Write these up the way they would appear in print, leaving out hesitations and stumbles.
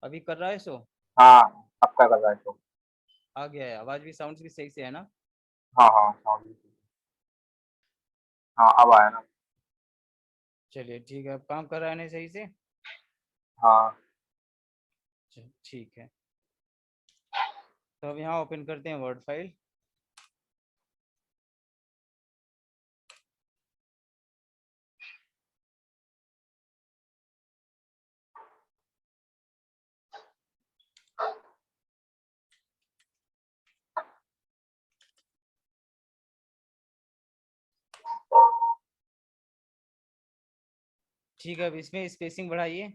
अभी कर रहा है शो? हाँ, अब क्या कर रहा है शो? आ गया है, आवाज भी साउंड भी सही से है ना? हाँ हाँ, साउंड भी ठीक है। हाँ, अब आया ना। चलिए ठीक है, अब काम कर रहा है ना सही से? हाँ। ठीक है, तो अब यहाँ ओपन करते हैं वर्ड फाइल। ठीक है, अब इसमें स्पेसिंग बढ़ाइए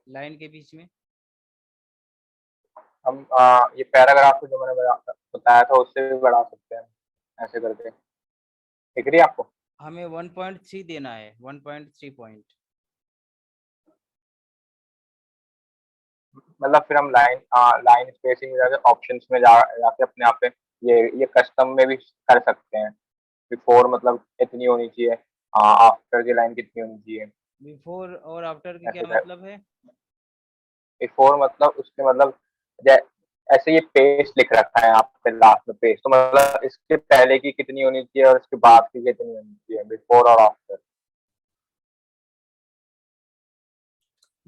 लाइन के बीच में। हम ये पैराग्राफ को जो मैंने बताया था उससे भी बढ़ा सकते हैं, ऐसे करके। दिख रही है आपको? हमें 1.3 देना है, 1.3 पॉइंट। मतलब फिर हम लाइन स्पेसिंग में जाके ऑप्शंस में जाके अपने आप पे ये कस्टम में भी कर सकते हैं। बिफोर मतलब इतनी होनी चाहिए, आफ्टर की लाइन कितनी होनी चाहिए, बिफोर और आफ्टर का ऐसे क्या कर। मतलब है? बिफोर मतलब उसके मतलब जै- ऐसे ये पेज लिख रखा है आपके लास्ट में पेज, तो मतलब इसके पहले की कितनी होनी चाहिए और इसके बाद की कितनी होनी चाहिए, बिफोर और आफ्टर।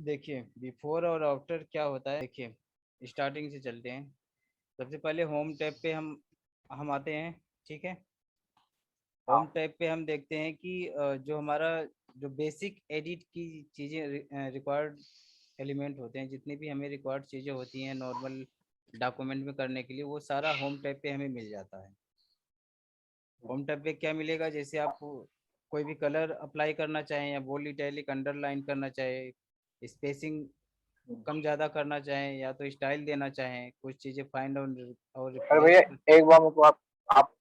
देखिए बिफोर और आफ्टर क्या होता है, देखिए स्टार्टिंग से चलते हैं। सबसे पहले होम टैब पे हम आते हैं, ठीक है। होम हाँ टैब पे हम देखते हैं कि जो हमारा जो बेसिक एडिट की चीज़ें रिक्वायर्ड एलिमेंट होते हैं, जितनी भी हमें रिक्वायर्ड चीज़ें होती हैं नॉर्मल डॉक्यूमेंट में करने के लिए, वो सारा होम टैब पे हमें मिल जाता है। होम टैब पे क्या मिलेगा, जैसे आप कोई भी कलर अप्लाई करना चाहें या बोल्ड इटैलिक अंडरलाइन करना चाहें, स्पेसिंग कम ज़्यादा करना चाहें, या तो स्टाइल देना चाहें, कुछ चीज़ें फाइंड और अरे रिप्लेस। भैया, एक बार मुझको आप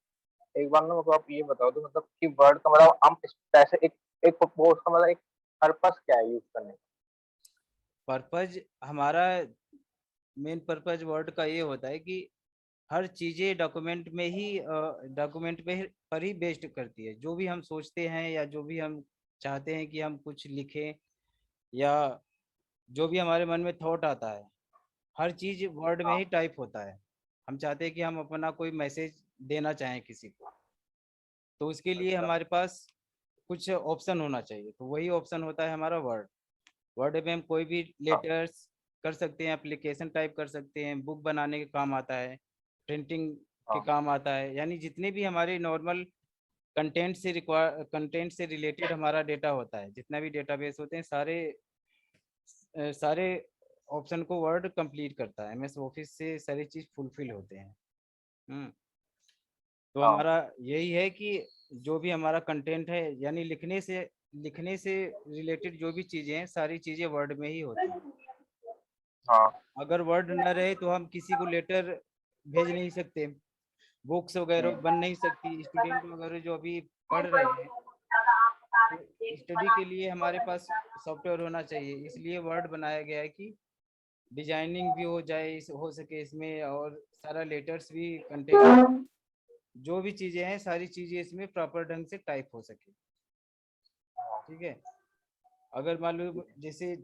एक बार ना मुझको आप ये बताओ तो मतलब कि वर्ड का मतलब हम पैसे एक एक वो उसका मतलब एक पर्पस क्या है यूज करने पर्पज हमारा मेन पर्पज वर्ड का ये होता है कि हर चीज़ें डॉक्यूमेंट में पर ही बेस्ड करती है। जो भी हम सोचते हैं या जो भी हम चाहते हैं कि हम कुछ लिखें, या जो भी हमारे मन में थॉट आता है, हर चीज़ वर्ड का? में ही टाइप होता है। हम चाहते हैं कि हम अपना कोई मैसेज देना चाहें किसी को, तो उसके लिए अच्छा। हमारे पास कुछ ऑप्शन होना चाहिए, तो वही ऑप्शन होता है हमारा वर्ड। वर्ड में हम कोई भी हाँ लेटर्स कर सकते हैं, एप्लीकेशन टाइप कर सकते हैं, बुक बनाने के काम आता है, प्रिंटिंग के हाँ काम आता है, यानी जितने भी हमारे नॉर्मल कंटेंट से रिलेटेड हमारा डेटा होता है, जितना भी डेटाबेस होते हैं, सारे ऑप्शन को वर्ड कंप्लीट करता है। एमएस ऑफिस से सारी चीज़ फुलफिल होते हैं। हम्म। तो हाँ हमारा यही है कि जो भी हमारा कंटेंट है, यानी लिखने से रिलेटेड जो भी चीज़ें हैं, सारी चीज़ें वर्ड में ही होती हैं। हाँ अगर वर्ड न रहे तो हम किसी को लेटर भेज नहीं सकते, बुक्स वगैरह बन नहीं सकती, स्टूडेंट वगैरह जो अभी पढ़ रहे हैं, तो स्टडी के लिए हमारे पास सॉफ्टवेयर होना चाहिए। इसलिए वर्ड बनाया गया है कि डिजाइनिंग भी हो जाए, हो सके इसमें, और सारा लेटर्स भी कंटेंट, जो भी चीज़ें हैं सारी चीज़ें इसमें प्रॉपर ढंग से टाइप हो सके। ठीक है। अगर मान लो जैसे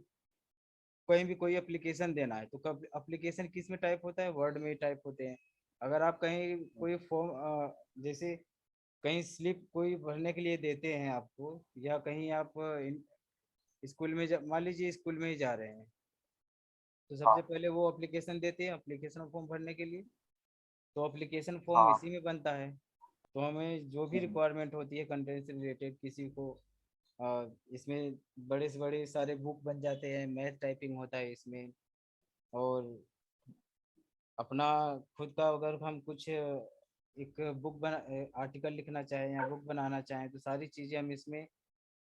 कहीं भी कोई एप्लीकेशन देना है, तो कब एप्लीकेशन किस में टाइप होता है, वर्ड में टाइप होते हैं। अगर आप कहीं कोई फॉर्म, जैसे कहीं स्लिप कोई भरने के लिए देते हैं आपको, या कहीं आप स्कूल में मान लीजिए स्कूल में ही जा रहे हैं, तो सबसे हाँ पहले वो एप्लीकेशन देते हैं, एप्लीकेशन फॉर्म भरने के लिए। तो एप्लीकेशन फॉर्म हाँ इसी में बनता है। तो हमें जो भी रिक्वायरमेंट होती है कंटेंट से रिलेटेड, किसी को इसमें बड़े से बड़े सारे बुक बन जाते हैं, मैथ टाइपिंग होता है इसमें, और अपना खुद का अगर हम कुछ एक बुक बना आर्टिकल लिखना चाहें या बुक बनाना चाहें, तो सारी चीज़ें हम इसमें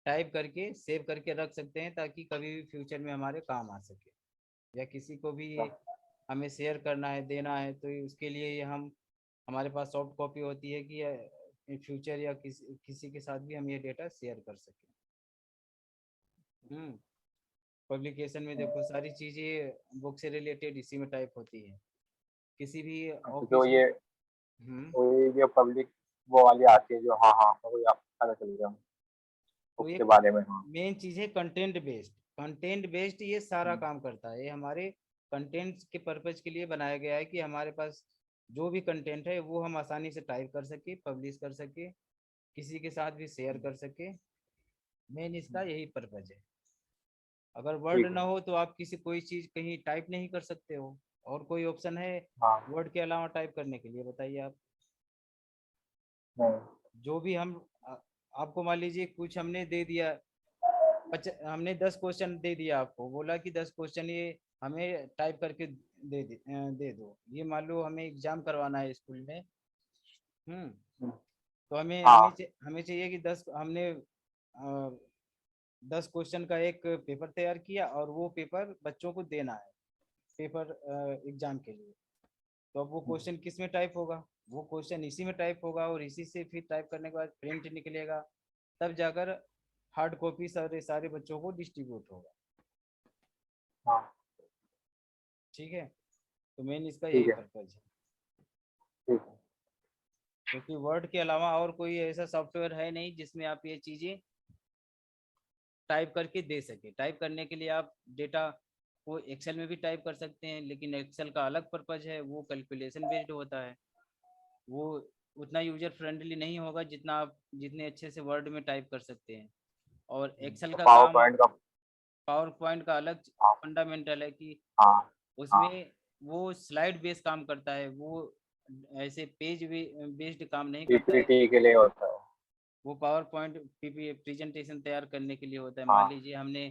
टाइप करके सेव करके रख सकते हैं, ताकि कभी भी फ्यूचर में हमारे काम आ सके, या किसी को भी हमें शेयर करना है, देना है, तो उसके लिए ये हम हमारे पास सॉफ्ट कॉपी होती है कि इन फ्यूचर या किसी के साथ भी हम ये डेटा शेयर कर सकें। हम्म। पब्लिकेशन में देखो सारी चीज़ें बुक से रिलेटेड इसी में टाइप होती है, किसी भी तो जो ऑफिस में। ये हम्म। तो ये जो पब्लिक वो वाली आती है जो, हाँ हाँ, वो पता चल गया तो उसके एक बारे में। हाँ मेन चीज़ है कंटेंट बेस्ड। कंटेंट बेस्ड ये सारा काम करता है। ये हमारे कंटेंट के पर्पज के लिए बनाया गया है कि हमारे पास जो भी कंटेंट है वो हम आसानी से टाइप कर सके, पब्लिश कर सके, किसी के साथ भी शेयर कर सके। मेन इसका यही पर्पज है। अगर वर्ड ठीक ना है। हो तो आप किसी कोई चीज कहीं टाइप नहीं कर सकते हो। और कोई ऑप्शन है हाँ। वर्ड के अलावा टाइप करने के लिए, बताइए आप। नहीं। जो भी हम आपको मान लीजिए कुछ हमने दे दिया, हमने 10 क्वेश्चन दे दिया, आपको बोला कि 10 क्वेश्चन ये हमें टाइप करके दे दो। ये मान लो हमें एग्जाम करवाना है स्कूल में। हम्म, तो हमें हाँ। हमें चाहिए कि 10 हमने 10 क्वेश्चन का एक पेपर तैयार किया और वो पेपर बच्चों को देना है पेपर एग्जाम के लिए। तो अब वो क्वेश्चन किस में टाइप होगा? वो क्वेश्चन इसी में टाइप होगा और इसी से फिर टाइप करने के बाद प्रिंट निकलेगा, तब जाकर हार्ड कॉपी सारे सारे बच्चों को डिस्ट्रीब्यूट होगा। हाँ। ठीक है, तो मेन इसका ठीक यही है। पर्पज है। ठीक है। क्योंकि वर्ड के अलावा और कोई ऐसा सॉफ्टवेयर है नहीं जिसमें आप ये चीज़ें टाइप करके दे सके। टाइप करने के लिए आप डेटा को एक्सेल में भी टाइप कर सकते हैं, लेकिन एक्सेल का अलग पर्पज है, वो कैलकुलेशन बेस्ड होता है। वो उतना यूजर फ्रेंडली नहीं होगा जितना आप जितने अच्छे से वर्ड में टाइप कर सकते हैं। और एक्सेल का पावर काम, पॉइंट का। पावर पॉइंट का अलग हाँ। फंडामेंटल है कि हाँ। हाँ। उसमें वो स्लाइड बेस्ड काम करता है। वो ऐसे पेज बेस्ड काम नहीं करता है। पीपीटी के लिए होता है। वो पावर पॉइंट प्रेजेंटेशन तैयार करने के लिए होता है। मान हाँ। लीजिए हमने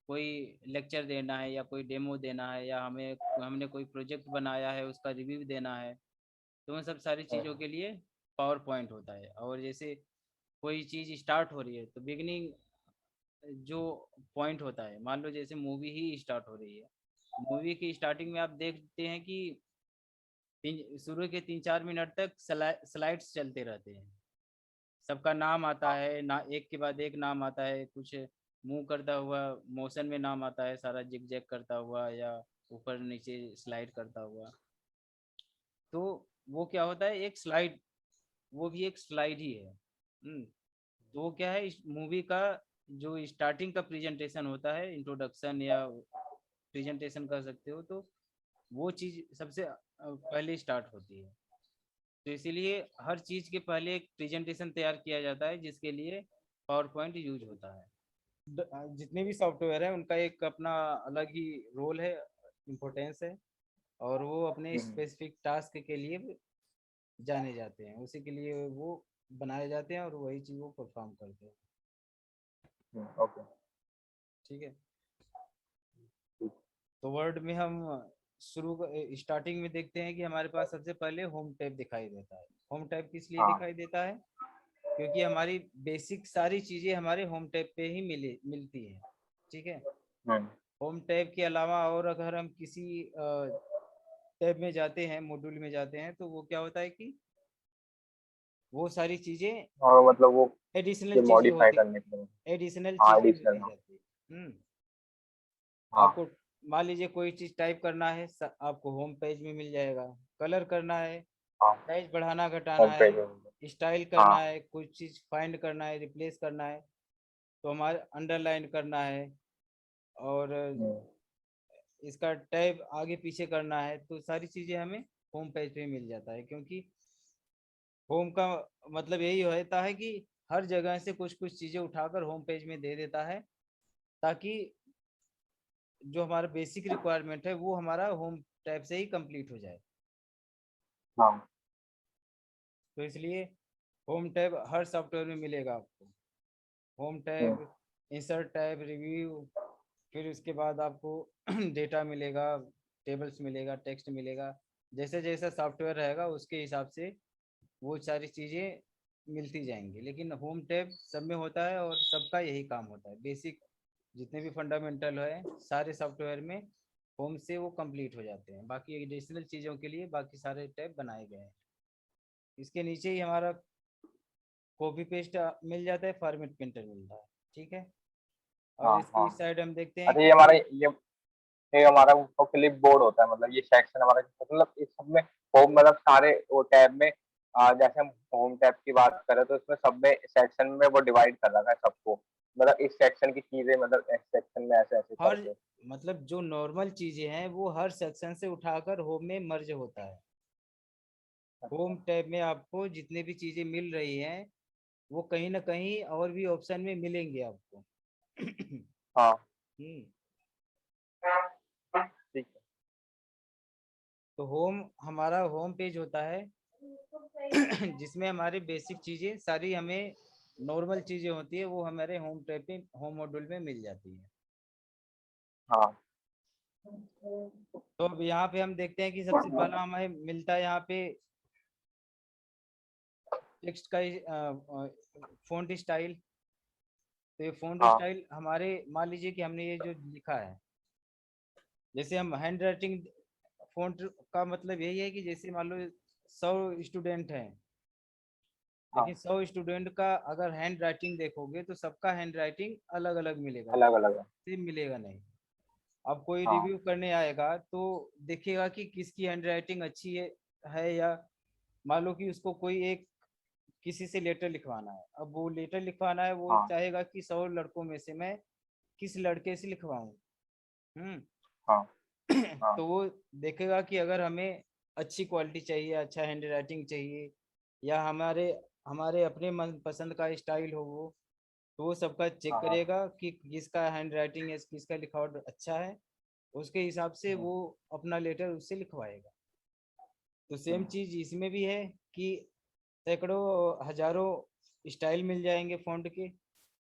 कोई लेक्चर देना है या कोई डेमो देना है या हमने कोई प्रोजेक्ट बनाया है उसका रिव्यू देना है, तो उन सब सारी चीज़ों के लिए पावर पॉइंट होता है। और जैसे कोई चीज़ स्टार्ट हो रही है तो बिगनिंग जो पॉइंट होता है, मान लो जैसे मूवी ही स्टार्ट हो रही है, मूवी की स्टार्टिंग में आप देखते हैं कि शुरू के 3-4 मिनट तक स्लाइड्स चलते रहते हैं। सबका नाम आता हाँ। है ना, एक के बाद एक नाम आता है, कुछ मूव करता हुआ मोशन में नाम आता है, सारा जिग जैग करता हुआ या ऊपर नीचे स्लाइड करता हुआ। तो वो क्या होता है, एक स्लाइड, वो भी एक स्लाइड ही है। तो वो क्या है, इस मूवी का जो स्टार्टिंग का प्रेजेंटेशन होता है, इंट्रोडक्शन या प्रेजेंटेशन कर सकते हो, तो वो चीज़ सबसे पहले स्टार्ट होती है। तो इसीलिए हर चीज़ के पहले एक प्रेजेंटेशन तैयार किया जाता है जिसके लिए पावर पॉइंट यूज होता है। जितने भी सॉफ्टवेयर है उनका एक अपना अलग ही रोल है, इम्पोर्टेंस है। और वो अपने हम्म। स्पेसिफिक टास्क के लिए जाने जाते हैं, उसी के लिए वो बनाए जाते हैं और वही चीज़ वो परफॉर्म करते हैं। ओके। ठीक है, ठीक। तो वर्ड में हम स्टार्टिंग में देखते हैं कि हमारे पास सबसे पहले होम टैब दिखाई देता है। होम टैब किस लिए हाँ। दिखाई देता है? क्योंकि हमारी बेसिक सारी चीज़ें हमारे होम टैब पे ही मिलती हैं। ठीक है, हम्म। होम टैब के अलावा और अगर हम किसी टैब में जाते हैं, मॉड्यूल में जाते हैं, तो वो क्या होता है कि वो सारी चीज़ें और मतलब वो एडिशनल ये चीज़ें मॉडिफाई होती करने के लिए। एडिशनल हाँ, चीज़ें एडिशनल। होती जाती है। हाँ। आपको मान लीजिए कोई चीज़ टाइप करना है, आपको होम पेज में मिल जाएगा। कलर करना है, हाँ। साइज बढ़ाना होम घटाना है, पेज में। स्टाइल हाँ। करना है, कुछ चीज़ फाइंड करना है, रिप्लेस करना है, तो हमारे अंडरलाइन करना है। और हम्म। इसका टैब आगे पीछे करना है, तो सारी चीज़ें हमें होम पेज पे मिल जाता है। क्योंकि होम का मतलब यही होता है कि हर जगह से कुछ कुछ चीज़ें उठाकर होम पेज में दे देता है, ताकि जो हमारा बेसिक रिक्वायरमेंट है वो हमारा होम टैब से ही कंप्लीट हो जाए। हाँ। तो इसलिए होम टैब हर सॉफ्टवेयर में मिलेगा आपको। होम हम्म। टैब, इंसर्ट टैब, रिव्यू, फिर उसके बाद आपको डेटा मिलेगा, टेबल्स मिलेगा, टेक्स्ट मिलेगा। जैसे जैसा सॉफ्टवेयर रहेगा उसके हिसाब से वो सारी चीज़ें मिलती जाएंगी। लेकिन होम टैब सब में होता है और सबका यही काम होता है। बेसिक जितने भी फंडामेंटल है सारे सॉफ्टवेयर में होम से वो कंप्लीट हो जाते हैं। बाकी एडिशनल चीज़ों के लिए बाकी सारे टैब बनाए गए हैं। इसके नीचे ही हमारा कॉपी पेस्ट मिल जाता है, फॉर्मेट प्रिंटर मिलता है। ठीक है, और हाँ। इसकी हाँ। इस साइड हम देखते हैं अच्छा, कि कोई ये हमारा वो क्लिप बोर्ड होता है, मतलब ये सेक्शन हमारा, मतलब इस सब में होम, मतलब सारे वो टैब में जैसे हम होम टैब की बात करें तो इसमें सब में सेक्शन में वो डिवाइड कर रखा है सबको। मतलब इस सेक्शन की चीजें मतलब इस सेक्शन में ऐसे ऐसे हर करके। मतलब जो नॉर्मल चीजें हैं वो हर सेक्शन से उठाकर होम में मर्ज होता है। होम अच्छा। टैब में आपको जितने भी चीजें मिल रही हैं वो कहीं ना कहीं और भी ऑप्शन में मिलेंगे आपको। हाँ हम्म। ठीक है। तो होम हमारा होम पेज होता है जिसमें हमारी बेसिक चीजें सारी हमें नॉर्मल चीजें होती है वो हमारे होम टैब पे होम मॉड्यूल में मिल जाती है। हाँ तो अब यहाँ पे हम देखते हैं कि सबसे पहला हमें मिलता है यहाँ पे टेक्स्ट का फॉन्ट स्टाइल। तो ये फॉन्ट हाँ स्टाइल हमारे मान लीजिए कि हमने ये जो लिखा है, जैसे हम हैंड राइटिंग फॉन्ट का मतलब यही है कि जैसे मान लो 100 स्टूडेंट हैं, हाँ लेकिन 100 स्टूडेंट का अगर हैंड राइटिंग देखोगे तो सबका हैंड राइटिंग अलग अलग मिलेगा, अलग अलग है। सेम मिलेगा नहीं। अब कोई हाँ रिव्यू करने आएगा तो देखेगा कि किसकी हैंड राइटिंग अच्छी है या मान लो कि उसको कोई एक किसी से लेटर लिखवाना है, अब वो लेटर लिखवाना है वो हाँ चाहेगा कि 100 लड़कों में से मैं किस लड़के से लिखवाऊं। हम्म। हाँ हाँ तो वो देखेगा कि अगर हमें अच्छी क्वालिटी चाहिए, अच्छा हैंड राइटिंग चाहिए, या हमारे हमारे अपने मन पसंद का स्टाइल हो वो, तो वो सबका चेक हाँ हाँ। करेगा कि किसका हैंड राइटिंग है, किसका लिखावट अच्छा है, उसके हिसाब से हम्म, वो अपना लेटर उससे लिखवाएगा। तो सेम हम्म, चीज इसमें भी है कि सैकड़ों हजारों स्टाइल मिल जाएंगे फ़ॉन्ट के।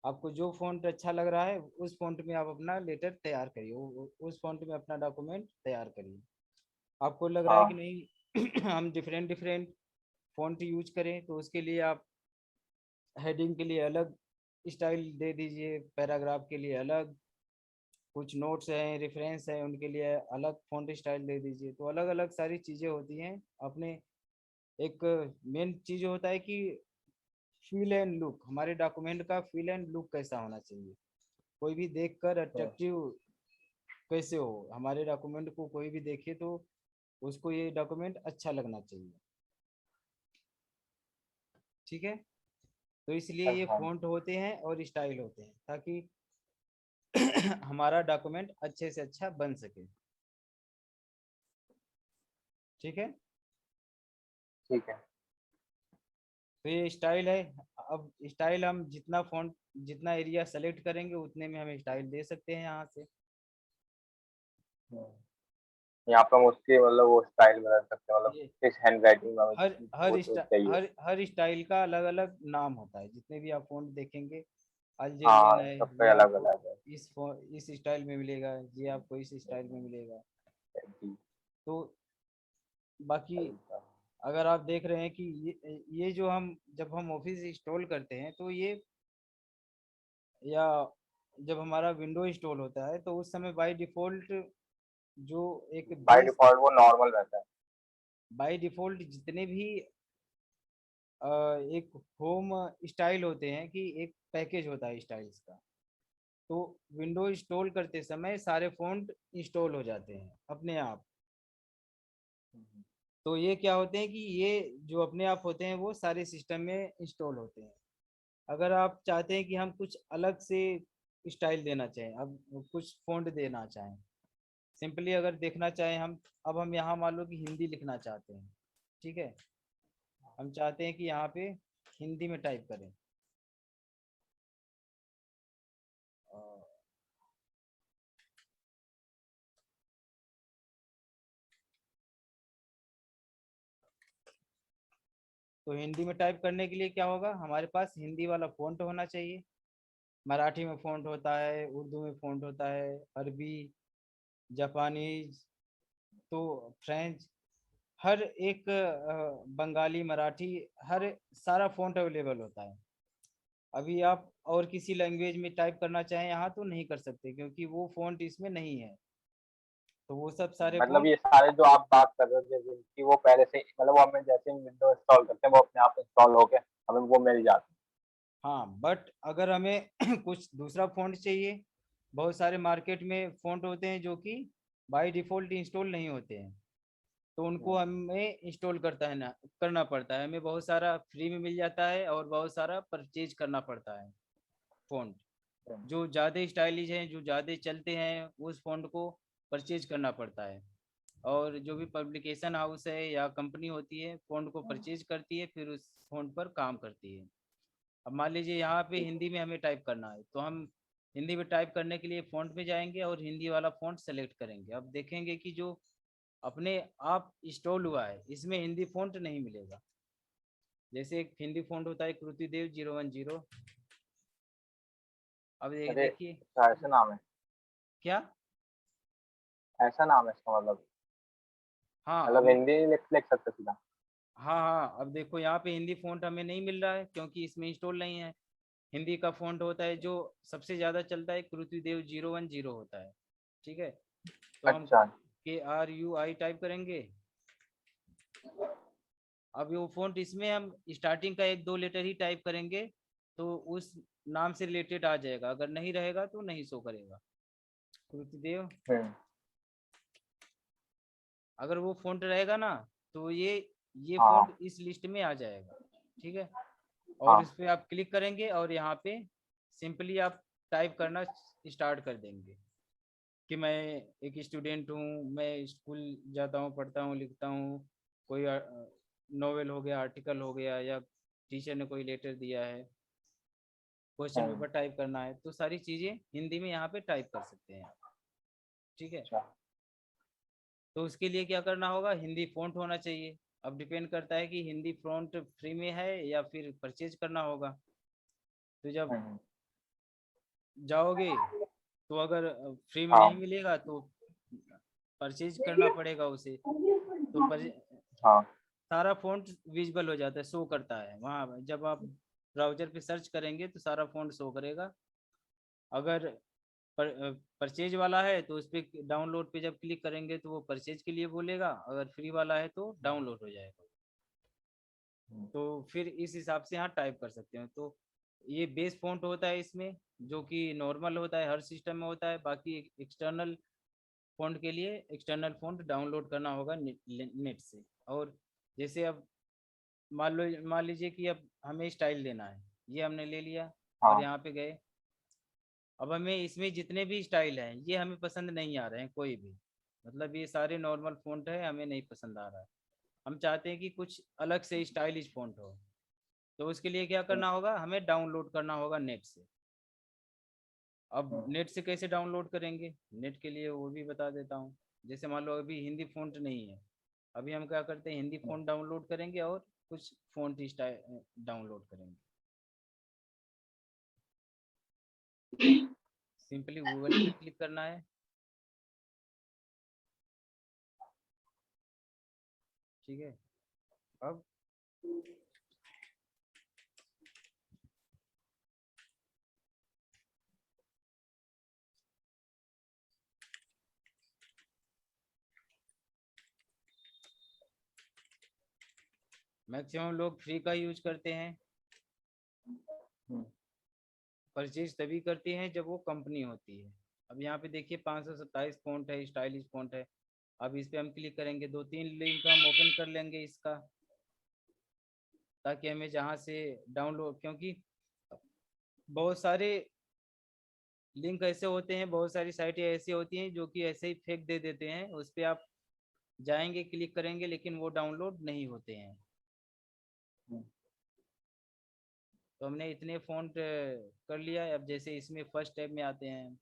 आपको जो फ़ॉन्ट अच्छा लग रहा है उस फ़ॉन्ट में आप अपना लेटर तैयार करिए, उस फ़ॉन्ट में अपना डॉक्यूमेंट तैयार करिए। आपको लग रहा है कि हाँ नहीं हम डिफरेंट डिफरेंट फ़ॉन्ट यूज करें तो उसके लिए आप हेडिंग के लिए अलग स्टाइल दे दीजिए, पैराग्राफ के लिए अलग, कुछ नोट्स हैं रेफरेंस हैं उनके लिए अलग फ़ॉन्ट स्टाइल दे दीजिए। तो अलग अलग सारी चीज़ें होती हैं अपने। एक मेन चीज़ होता है कि फील एंड लुक, हमारे डॉक्यूमेंट का फील एंड लुक कैसा होना चाहिए, कोई भी देखकर हम्म, अट्रैक्टिव कैसे हो, हमारे डॉक्यूमेंट को कोई भी देखे तो उसको ये डॉक्यूमेंट अच्छा लगना चाहिए। ठीक है। तो इसलिए ये हाँ फ़ॉन्ट होते हैं और स्टाइल होते हैं ताकि हमारा डॉक्यूमेंट अच्छे से अच्छा बन सके। ठीक है। ठीक है। तो ये स्टाइल है। अब स्टाइल हम जितना फ़ॉन्ट जितना एरिया सेलेक्ट करेंगे उतने में हम स्टाइल दे सकते हैं यहाँ से। हम्म, यहाँ पे हम उसके मतलब वो स्टाइल बदल सकते हैं मतलब ये किस हैंड राइटिंग में हमें हर वो हर तो चाहिए। हर स्टाइल का अलग अलग नाम होता है, जितने भी आप फ़ॉन्ट देखेंगे। अल्जेरियन हाँ है, सबका ये अलग आपको अलग है। इस स्टाइल में मिलेगा, ये आपको इस स्टाइल में मिलेगा। जी। तो बाकी सही था। अगर आप देख रहे हैं कि ये जो हम जब हम ऑफिस इंस्टॉल करते हैं तो ये, या जब हमारा विंडो इंस्टॉल होता है तो उस समय बाय डिफ़ॉल्ट जो एक बाय बेस, डिफॉल्ट वो नॉर्मल रहता है। बाय डिफ़ॉल्ट जितने भी एक होम स्टाइल होते हैं कि एक पैकेज होता है स्टाइल्स का, तो विंडो इंस्टॉल करते समय सारे फ़ॉन्ट इंस्टॉल हो जाते हैं अपने आप। तो ये क्या होते हैं कि ये जो अपने आप होते हैं वो सारे सिस्टम में इंस्टॉल होते हैं। अगर आप चाहते हैं कि हम कुछ अलग से स्टाइल देना चाहें, अब कुछ फ़ॉन्ट देना चाहें, सिंपली अगर देखना चाहें हम, अब हम यहाँ मान लो कि हिंदी लिखना चाहते हैं। ठीक है। हम चाहते हैं कि यहाँ पे हिंदी में टाइप करें। अ, तो हिंदी में टाइप करने के लिए क्या होगा, हमारे पास हिंदी वाला फ़ॉन्ट होना चाहिए। मराठी में फ़ॉन्ट होता है, उर्दू में फ़ॉन्ट होता है, अरबी, जापानीज, तो फ्रेंच, हर एक बंगाली, मराठी, हर सारा फ़ॉन्ट अवेलेबल होता है। अभी आप और किसी लैंग्वेज में टाइप करना चाहें यहाँ तो नहीं कर सकते क्योंकि वो फ़ॉन्ट इसमें नहीं है। तो वो सब सारे मतलब फ़ॉन्ट, ये सारे जो आप बात कर रहे हो जिनकी वो पहले से मतलब वो हमें जैसे विंडो इंस्टॉल करते हैं वो अपने आप इंस्टॉल होके हमें वो मिल जाते हाँ बट अगर हमें कुछ दूसरा फ़ॉन्ट चाहिए, बहुत सारे मार्केट में फ़ॉन्ट होते हैं जो कि बाय डिफ़ॉल्ट इंस्टॉल नहीं होते हैं, तो उनको हैं। हमें इंस्टॉल करना पड़ता है। हमें बहुत सारा फ्री में मिल जाता है और बहुत सारा परचेज करना पड़ता है फ़ॉन्ट। जो ज़्यादा स्टाइलिश हैं, जो ज़्यादा चलते हैं, उस फ़ॉन्ट को परचेज करना पड़ता है। और जो भी पब्लिकेशन हाउस है या कंपनी होती है, फ़ॉन्ट को परचेज करती है, फिर उस फ़ॉन्ट पर काम करती है। अब मान लीजिए यहाँ पे हिंदी में हमें टाइप करना है, तो हम हिंदी में टाइप करने के लिए फ़ॉन्ट में जाएँगे और हिंदी वाला फ़ॉन्ट सेलेक्ट करेंगे। अब देखेंगे कि जो अपने आप इंस्टॉल हुआ है, इसमें हिंदी फ़ॉन्ट नहीं मिलेगा। जैसे एक हिंदी फ़ॉन्ट होता है कृतिदेव 010। अब ये अरे देखिए अच्छा, ऐसा नाम है? क्या? ऐसा नाम है इसका मतलब? हाँ, मतलब अब हिंदी नहीं लिख सकते सीधा? हाँ, हाँ, अब देखो यहाँ पे हिंदी फ़ॉन्ट हमें नहीं मिल रहा है क्योंकि इसमें इंस्टॉल नहीं है। हिंदी का फ़ॉन्ट होता है जो सबसे ज़्यादा चलता है, कृतिदेव 010 होता है। ठीक है? तो हम अच्छा। KRUI टाइप करेंगे। अब वो फ़ॉन्ट इसमें हम स्टार्टिंग का 1-2 लेटर ही टाइप करेंगे, तो उस नाम से रिलेटेड आ जाएगा, अगर नहीं रहेगा तो नहीं शो करेगा। कृतिदेव, हम्म। अगर वो फ़ॉन्ट रहेगा ना, तो ये हाँ। फ़ॉन्ट इस लिस्ट में आ जाएगा। ठीक है? और हाँ। इस पे आप क्लिक करेंगे और यहाँ पे सिंपली आप टाइप करना स्टार्ट कर देंगे कि मैं एक स्टूडेंट हूँ, मैं स्कूल जाता हूँ, पढ़ता हूँ, लिखता हूँ। कोई नॉवेल हो गया, आर्टिकल हो गया, या टीचर ने कोई लेटर दिया है, क्वेश्चन हम्म। पेपर टाइप करना है, तो सारी चीज़ें हिंदी में यहाँ पे टाइप कर सकते हैं। ठीक है? अच्छा। तो उसके लिए क्या करना होगा, हिंदी फ़ॉन्ट होना चाहिए। अब डिपेंड करता है कि हिंदी फ़ॉन्ट फ्री में है या फिर परचेज करना होगा। तो जब हम्म। जाओगे, तो अगर फ्री में नहीं हाँ। मिलेगा तो परचेज करना पड़ेगा उसे। तो हाँ। सारा फ़ॉन्ट विजिबल हो जाता है, शो करता है वहाँ। जब आप ब्राउज़र पे सर्च करेंगे तो सारा फ़ॉन्ट शो करेगा। अगर परचेज वाला है तो उस पे डाउनलोड पे जब क्लिक करेंगे तो वो परचेज के लिए बोलेगा, अगर फ्री वाला है तो डाउनलोड हो जाएगा। हम्म। तो फिर इस हिसाब से यहाँ टाइप कर सकते हैं। तो ये बेस फ़ॉन्ट होता है इसमें, जो कि नॉर्मल होता है, हर सिस्टम में होता है। बाकी एक्सटर्नल फ़ॉन्ट के लिए एक्सटर्नल फ़ॉन्ट डाउनलोड करना होगा नेट से। और जैसे अब मान लीजिए कि अब हमें स्टाइल लेना है, ये हमने ले लिया और हाँ। यहाँ पे गए। अब हमें इसमें जितने भी स्टाइल हैं, ये हमें पसंद नहीं आ रहे हैं कोई भी। मतलब ये सारे नॉर्मल फ़ॉन्ट है, हमें नहीं पसंद आ रहा है। हम चाहते हैं कि कुछ अलग से स्टाइलिश फ़ॉन्ट हो। तो उसके लिए क्या हम्म। करना होगा, हमें डाउनलोड करना होगा नेट से। अब हम्म। नेट से कैसे डाउनलोड करेंगे, नेट के लिए वो भी बता देता हूँ। जैसे मान लो अभी हिंदी फ़ॉन्ट नहीं है, अभी हम क्या करते हैं, हिंदी फ़ॉन्ट डाउनलोड करेंगे और कुछ फ़ॉन्ट स्टाइल डाउनलोड करेंगे। सिंपली गूगल पे क्लिक करना है। ठीक है? अब मैक्सिमम लोग फ्री का यूज करते हैं। हम्म। परचेज तभी करते हैं जब वो कंपनी होती है। अब यहाँ पे देखिए 527 फ़ॉन्ट है, स्टाइलिश फ़ॉन्ट है। अब इस पे हम क्लिक करेंगे, 2-3 लिंक हम ओपन कर लेंगे इसका, ताकि हमें जहाँ से डाउनलोड, क्योंकि बहुत सारे लिंक ऐसे होते हैं, बहुत सारी साइटें ऐसी होती हैं जो कि ऐसे ही फेक दे देते हैं। उस पर आप जाएंगे, क्लिक करेंगे, लेकिन वो डाउनलोड नहीं होते हैं। हम्म। तो हमने इतने फ़ॉन्ट कर लिया है। अब जैसे इसमें फर्स्ट टैब में आते हैं,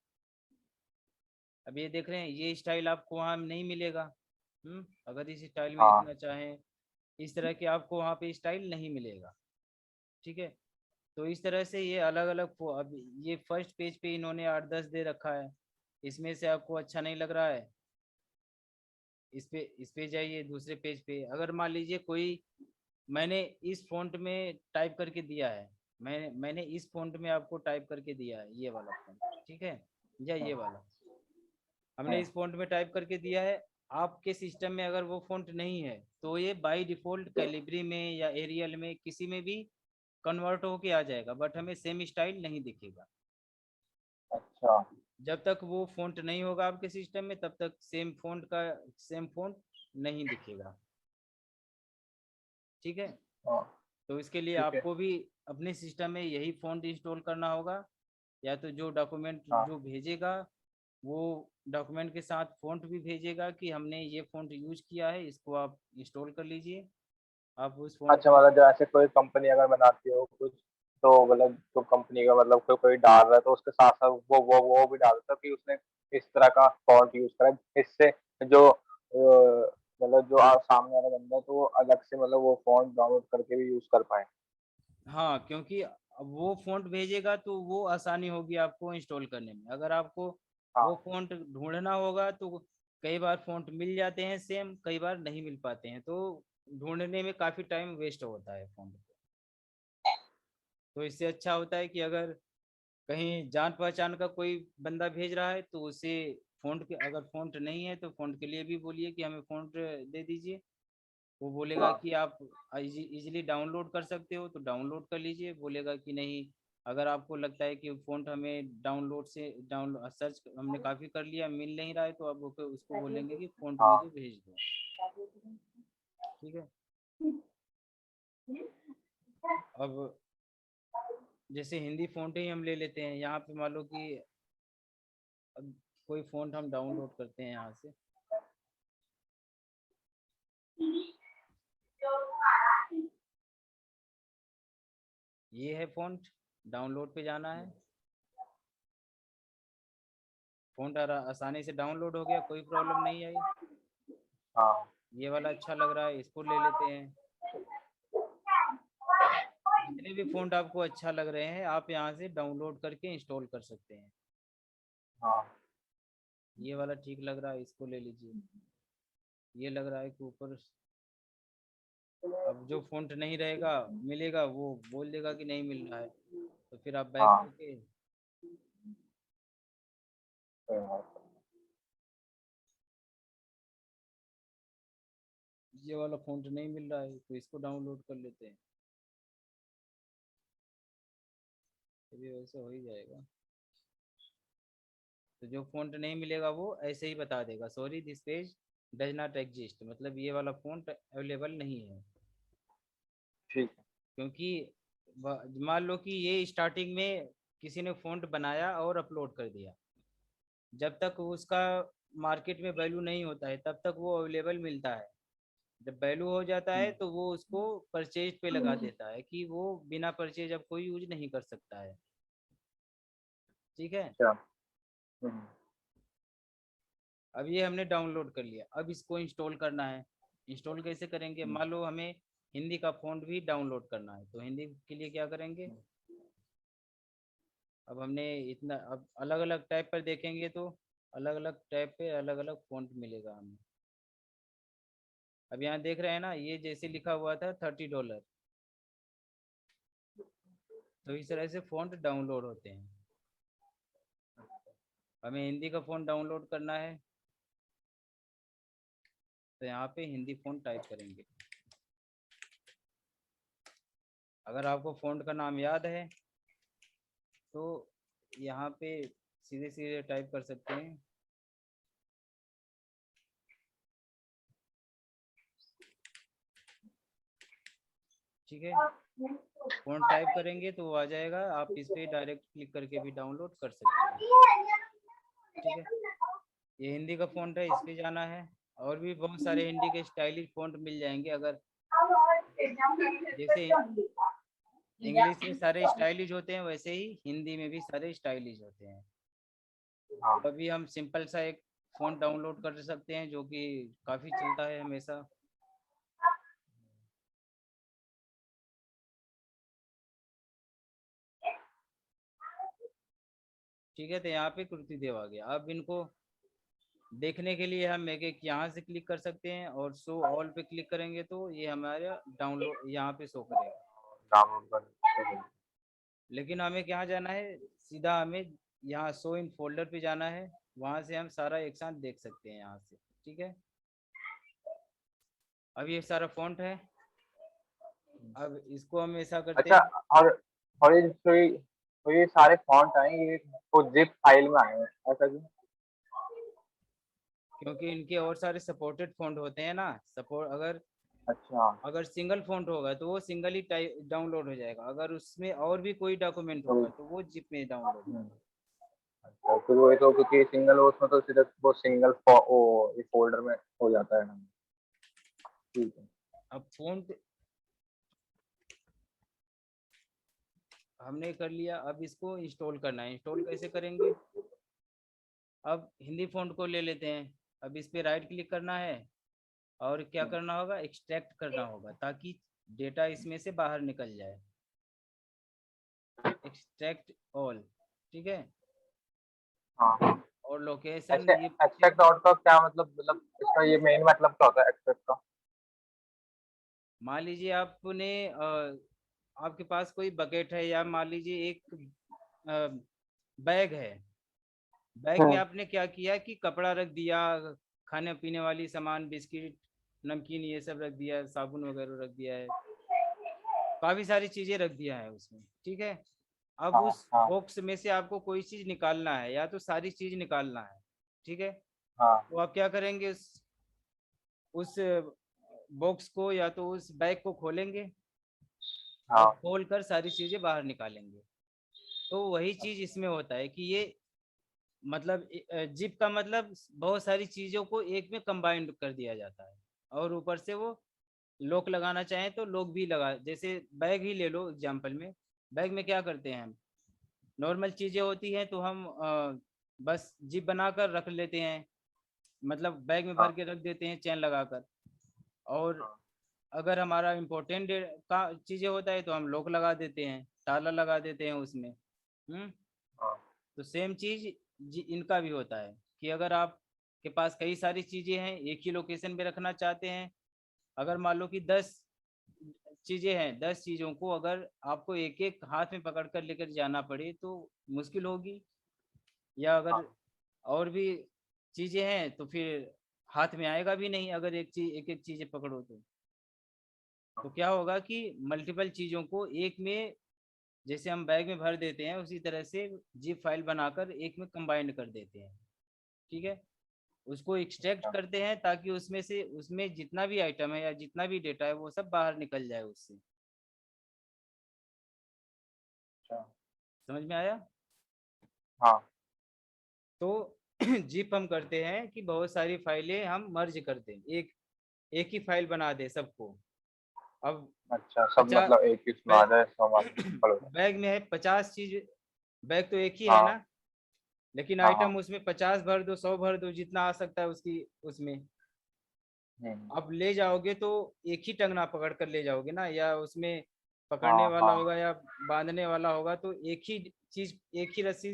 अब ये देख रहे हैं, ये स्टाइल आपको वहाँ नहीं मिलेगा। अगर इस स्टाइल में हाँ। लिखना चाहें, इस तरह के आपको वहाँ पे स्टाइल नहीं मिलेगा। ठीक है? तो इस तरह से ये अलग अलग अब ये फर्स्ट पेज पे इन्होंने 8-10 दे रखा है। इसमें से आपको अच्छा नहीं लग रहा है, इस पे जाइए दूसरे पेज पे। अगर मान लीजिए कोई, मैंने इस फ़ॉन्ट में टाइप करके दिया है, मैंने इस फ़ॉन्ट में आपको टाइप करके दिया है, ये वाला फ़ॉन्ट। ठीक है? या ये वाला हमने हम्म। इस फ़ॉन्ट में टाइप करके दिया है। आपके सिस्टम में अगर वो फ़ॉन्ट नहीं है, तो ये बाय डिफ़ॉल्ट कैलिब्री में या एरियल में किसी में भी कन्वर्ट होके आ जाएगा, बट हमें सेम स्टाइल नहीं दिखेगा। अच्छा। जब तक वो फ़ॉन्ट नहीं होगा आपके सिस्टम में, तब तक सेम फ़ॉन्ट नहीं दिखेगा। ठीक है? हाँ। तो इसके लिए ठीक है। आपको भी अपने सिस्टम में यही फ़ॉन्ट इंस्टॉल करना होगा। या तो जो डॉक्यूमेंट हाँ जो भेजेगा वो डॉक्यूमेंट के साथ फ़ॉन्ट भी भेजेगा कि हमने ये फ़ॉन्ट यूज किया है, इसको आप इंस्टॉल कर लीजिए। आप उस फ़ॉन्ट अच्छा, को मतलब जो ऐसे कोई कंपनी अगर बनाती हो कुछ, तो मतलब जो कंपनी का मतलब कोई डाल रहा है तो उसके साथ साथ वो भी डालता है कि उसने इस तरह का फॉन्ट यूज करा है, इससे जो मतलब जो आप सामने वाला बंदा है तो वो अलग से मतलब वो फॉन्ट डाउनलोड करके भी यूज कर पाए। हाँ, क्योंकि अब वो फ़ॉन्ट भेजेगा तो वो आसानी होगी आपको इंस्टॉल करने में। अगर आपको वो हाँ फ़ॉन्ट ढूँढना होगा तो कई बार फ़ॉन्ट मिल जाते हैं सेम, कई बार नहीं मिल पाते हैं, तो ढूँढने में काफ़ी टाइम वेस्ट होता है फ़ॉन्ट को। तो इससे अच्छा होता है कि अगर कहीं जान-पहचान का कोई बंदा भेज रहा है तो उसे फ़ॉन्ट के अगर फ़ॉन्ट नहीं है तो फ़ॉन्ट के लिए भी बोलिए कि हमें फ़ॉन्ट दे दीजिए। वो बोलेगा हाँ कि आप इजीली डाउनलोड कर सकते हो तो डाउनलोड कर लीजिए, बोलेगा कि नहीं अगर आपको लगता है कि फ़ॉन्ट हमें डाउनलोड से सर्च हमने काफ़ी कर लिया मिल नहीं रहा है तो आप उसको बोलेंगे कि फ़ॉन्ट मुझे हाँ भेज दो। ठीक है? अब जैसे हिंदी फ़ॉन्ट ही हम ले लेते हैं, यहाँ पे मान लो कि अब कोई फ़ॉन्ट हम डाउनलोड करते हैं यहाँ से। ये है फ़ॉन्ट, डाउनलोड पे जाना है। फ़ॉन्ट आसानी से डाउनलोड हो गया, कोई प्रॉब्लम नहीं आई। हाँ ये वाला अच्छा लग रहा है, इसको ले लेते हैं। जितने भी फ़ॉन्ट आपको अच्छा लग रहे हैं, आप यहाँ से डाउनलोड करके इंस्टॉल कर सकते हैं। हाँ ये वाला ठीक लग रहा है, इसको ले लीजिए। ये लग रहा है कि ऊपर अब जो फ़ॉन्ट नहीं रहेगा मिलेगा, वो बोल देगा कि नहीं मिल रहा है, तो फिर आप बैक हाँ होके सही बात है। ये वाला फ़ॉन्ट नहीं मिल रहा है, तो इसको डाउनलोड कर लेते हैं। तो ये वैसे हो ही जाएगा। तो जो फ़ॉन्ट नहीं मिलेगा वो ऐसे ही बता देगा, sorry this page does not exist, मतलब ये वाला फ़ॉन्ट अवेलेबल नहीं है। ठीक है। क्योंकि मान लो कि ये स्टार्टिंग में किसी ने फ़ॉन्ट बनाया और अपलोड कर दिया, जब तक उसका मार्केट में वैल्यू नहीं होता है तब तक वो अवेलेबल मिलता है। जब वैल्यू हो जाता है तो वो उसको परचेज पे लगा देता है कि वो बिना परचेज अब कोई यूज नहीं कर सकता है। ठीक है? अच्छा। हम्म, अब ये हमने डाउनलोड कर लिया, अब इसको इंस्टॉल करना है। इंस्टॉल कैसे करेंगे? मान लो हमें हिंदी का फ़ॉन्ट भी डाउनलोड करना है, तो हिंदी के लिए क्या करेंगे? अब हमने इतना अब अलग अलग टैब पर देखेंगे तो अलग अलग टैब पे अलग अलग फ़ॉन्ट मिलेगा हमें। अब यहाँ देख रहे हैं ना, ये जैसे लिखा हुआ था $30, तो इस तरह से फ़ॉन्ट डाउनलोड होते हैं। हमें हिंदी का फ़ॉन्ट डाउनलोड करना है तो यहाँ पे हिंदी फ़ॉन्ट टाइप करेंगे। अगर आपको फ़ॉन्ट का नाम याद है तो यहाँ पे सीधे सीधे टाइप कर सकते हैं। ठीक है? फ़ॉन्ट टाइप करेंगे तो वो आ जाएगा, आप इस पे डायरेक्ट क्लिक करके भी डाउनलोड कर सकते हैं। ठीक है? ये हिंदी का फ़ॉन्ट है, इस पे जाना है। और भी बहुत सारे हिंदी के स्टाइलिश फ़ॉन्ट मिल जाएंगे। अगर जैसे इंग्लिश में सारे स्टाइलिश होते हैं वैसे ही हिंदी में भी सारे स्टाइलिश होते हैं। हाँ तो अभी हम सिंपल सा एक फ़ॉन्ट डाउनलोड कर सकते हैं जो कि काफ़ी चलता है हमेशा। ठीक है? तो यहाँ पे कुर्ती देव आ गया। अब इनको देखने के लिए हम एक एक यहाँ से क्लिक कर सकते हैं और शो ऑल पे क्लिक करेंगे तो ये हमारा डाउनलोड यहाँ पे शो करेगा। डाउनलोड कर। लेकिन हमें कहाँ जाना है? सीधा हमें यहाँ शो इन फोल्डर पे जाना है, वहाँ से हम सारा एक साथ देख सकते हैं यहाँ से। ठीक है? अब ये सारा फ़ॉन्ट है। अब इसको हम ऐसा करते अच्छा, हैं और और ये सारे फॉन्ट आए ये तो जिप फाइल में आए हैं, ऐसा क्यों? क्योंकि इनके और सारे सपोर्टेड फ़ॉन्ट होते हैं ना, सपोर्ट अगर अच्छा अगर सिंगल फ़ॉन्ट होगा तो वो सिंगल ही टाइप डाउनलोड हो जाएगा, अगर उसमें और भी कोई डॉक्यूमेंट तो होगा तो वो जिप में डाउनलोड हम्म, होगा। अच्छा फिर वही तो, क्योंकि सिंगल हो उसमें तो सिर्फ वो सिंगल वो ये फोल्डर में हो जाता है ना। ठीक है। अब फ़ॉन्ट हमने कर लिया, अब इसको इंस्टॉल करना है। इंस्टॉल कैसे करेंगे? अब हिंदी फ़ॉन्ट को ले लेते हैं। अब इस पे राइट क्लिक करना है और क्या करना होगा, एक्सट्रैक्ट करना होगा ताकि डेटा इसमें से बाहर निकल जाए। एक्सट्रैक्ट ऑल, ठीक है। हाँ और लोकेशन ऐसे ये एक्सट्रैक्ट डॉट का क्या मतलब इसका ये मेन मतलब क्या होता है एक्सट्रैक्ट का? मान लीजिए आपने आपके पास कोई बकेट है, या मान लीजिए एक बैग है। बैग में हम्म आपने क्या किया कि कपड़ा रख दिया, खाने पीने वाली सामान, बिस्किट, नमकीन, ये सब रख दिया, साबुन वगैरह रख दिया है, काफी सारी चीजें रख दिया है उसमें, ठीक है। अब हाँ उस हाँ बॉक्स में से आपको कोई चीज निकालना है, या तो सारी चीज निकालना है, ठीक है। हाँ तो आप क्या करेंगे, उस बॉक्स को या तो उस बैग को खोलेंगे और हाँ खोल कर सारी चीजें बाहर निकालेंगे। तो वही चीज इसमें होता है कि ये मतलब जिप का मतलब बहुत सारी चीजों को एक में कंबाइंड कर दिया जाता है। और ऊपर से वो लॉक लगाना चाहें तो लॉक भी लगा, जैसे बैग ही ले लो एग्जाम्पल में। बैग में क्या करते हैं हम, नॉर्मल चीजें होती हैं तो हम बस जिप बनाकर रख लेते हैं, मतलब बैग में भर हाँ के रख देते हैं चेन लगाकर। और हाँ अगर हमारा इम्पोर्टेंट का चीजें होता है तो हम लॉक लगा देते हैं, ताला लगा देते हैं उसमें। हाँ तो सेम चीज इनका भी होता है कि अगर आप के पास कई सारी चीजें हैं, एक ही लोकेशन पे रखना चाहते हैं। अगर मान लो कि 10 चीजें हैं, 10 चीजों को अगर आपको एक एक हाथ में पकड़ कर लेकर जाना पड़े तो मुश्किल होगी। या अगर हाँ और भी चीजें हैं तो फिर हाथ में आएगा भी नहीं, अगर एक एक चीजें पकड़ो तो क्या होगा कि मल्टीपल चीजों को एक में, जैसे हम बैग में भर देते हैं उसी तरह से जिप फाइल बनाकर एक में कंबाइंड कर देते हैं, ठीक है। उसको एक्सट्रैक्ट अच्छा करते हैं ताकि उसमें से, उसमें जितना भी आइटम है या जितना भी डेटा है वो सब बाहर निकल जाए उससे। अच्छा समझ में आया? हाँ तो जिप हम करते हैं कि बहुत सारी फाइलें हम मर्ज करते हैं, एक एक ही फाइल बना दे सबको। अब अच्छा सब 50 मतलब एक ही उसमें आ जाए सब सिंपल हो जाए। बैग में है 50 चीज, बैग तो एक ही है हाँ ना, लेकिन हाँ हाँ आइटम उसमें 50 भर दो, 100 भर दो, जितना आ सकता है उसकी उसमें। हम्म, अब ले जाओगे तो एक ही टंगना पकड़ कर ले जाओगे ना, या उसमें पकड़ने हाँ वाला हाँ होगा या बांधने वाला होगा, तो एक ही चीज, एक ही रस्सी